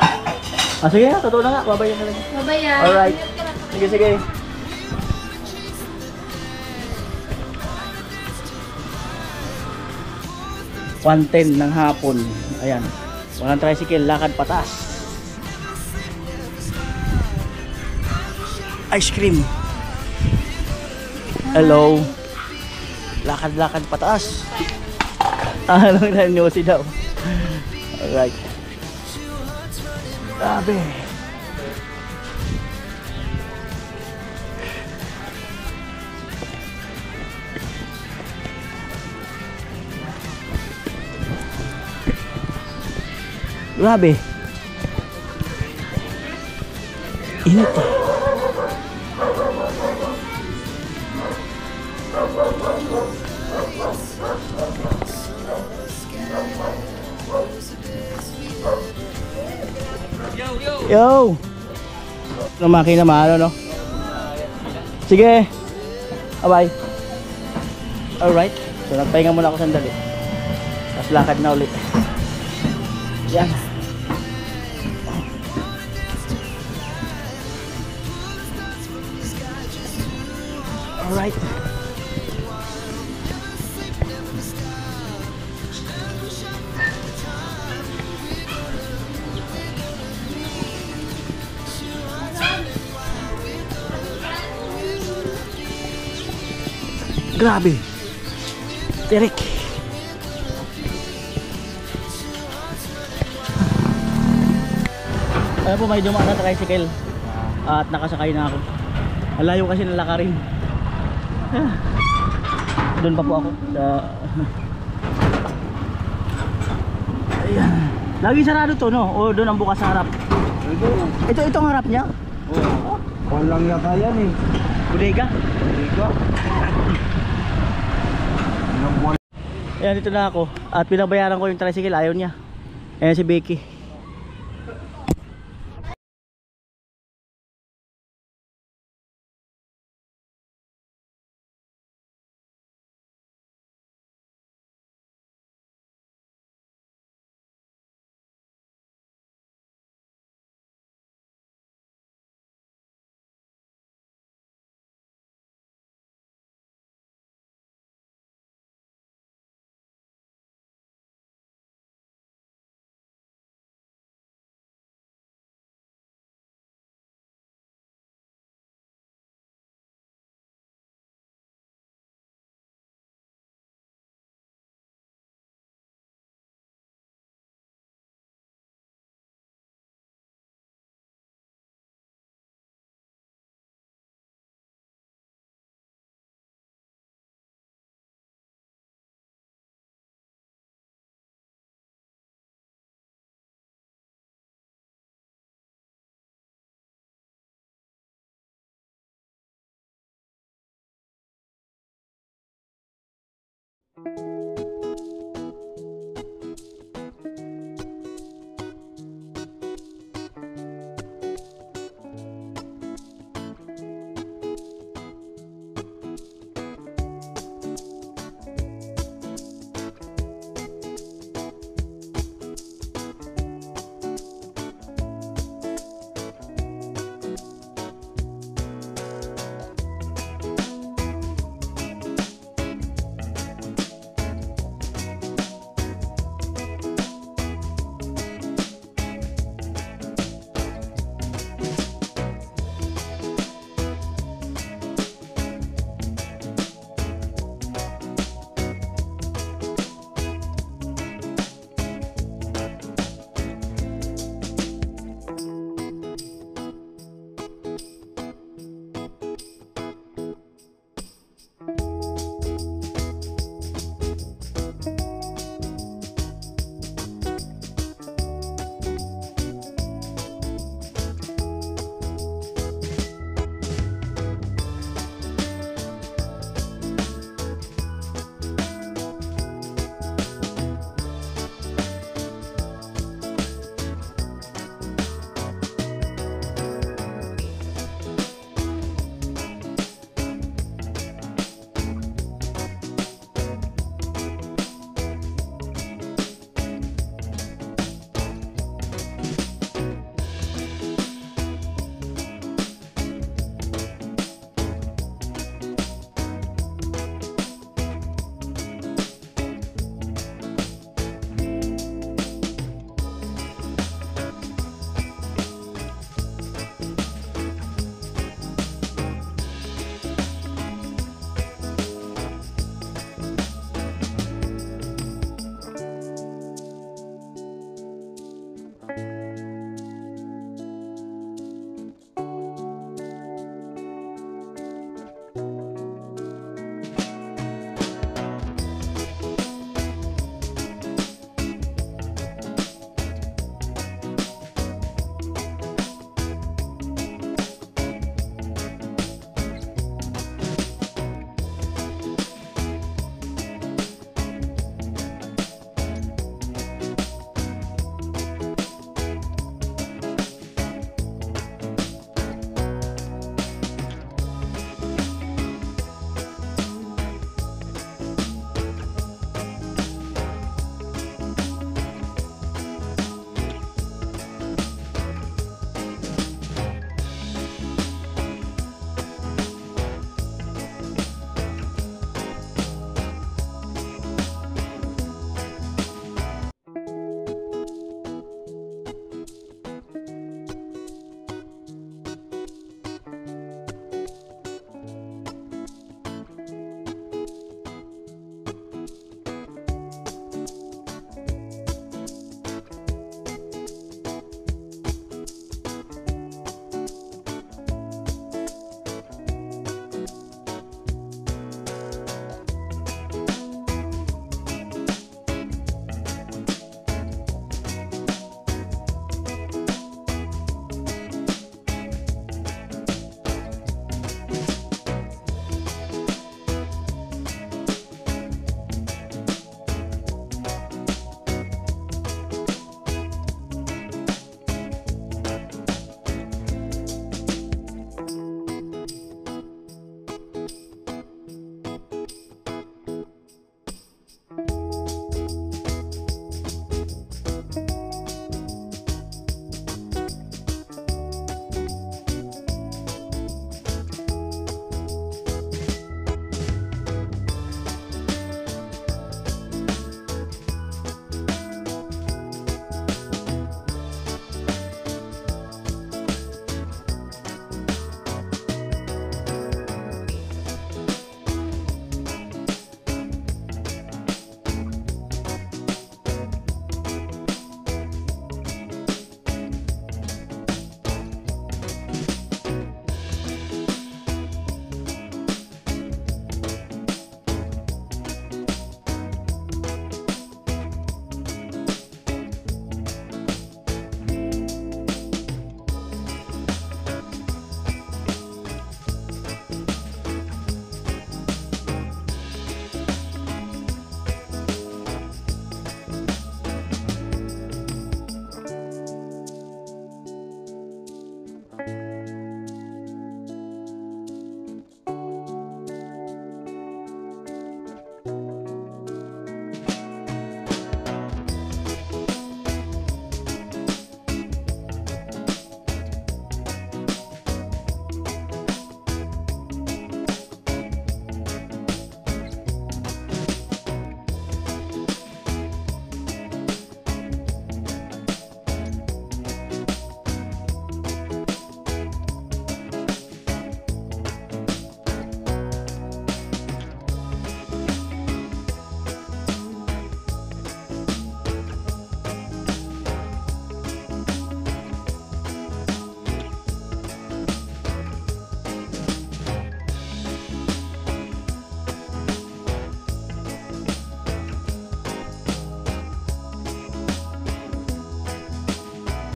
Sige na. Totoo na nga. Babayan ka lang. Babayan. Alright. Ingat ka lang. Sige, sige. $1:10 ng hapon. Ayan. Walang tricycle, lakad patas. Ice cream. Hello. Lakad-lakad pataas. Anong nanyosi daw. Alright. Grabe. Grabe. Init eh. Yo! Ng makina mahalo, no? Sige! Bye-bye! Alright. So, nagpahinga muna ako sandali. Tapos lakad na ulit. Yan. Alright. Grabe. Tirik. po may dumaan na tricycle at nakasakay na ako. Ang layo kasi ng lakarin. Doon pa po ako sa ayan. Lagi sarado to, no? O doon ang bukas sa harap? Ito ang harap niya? Oo. Kung lang yata yan eh. Bodega? Bodega. Ilang buwan. Ayan, dito na ako. At pinabayaran ko yung tricycle, ayaw niya. Ayan si Becky.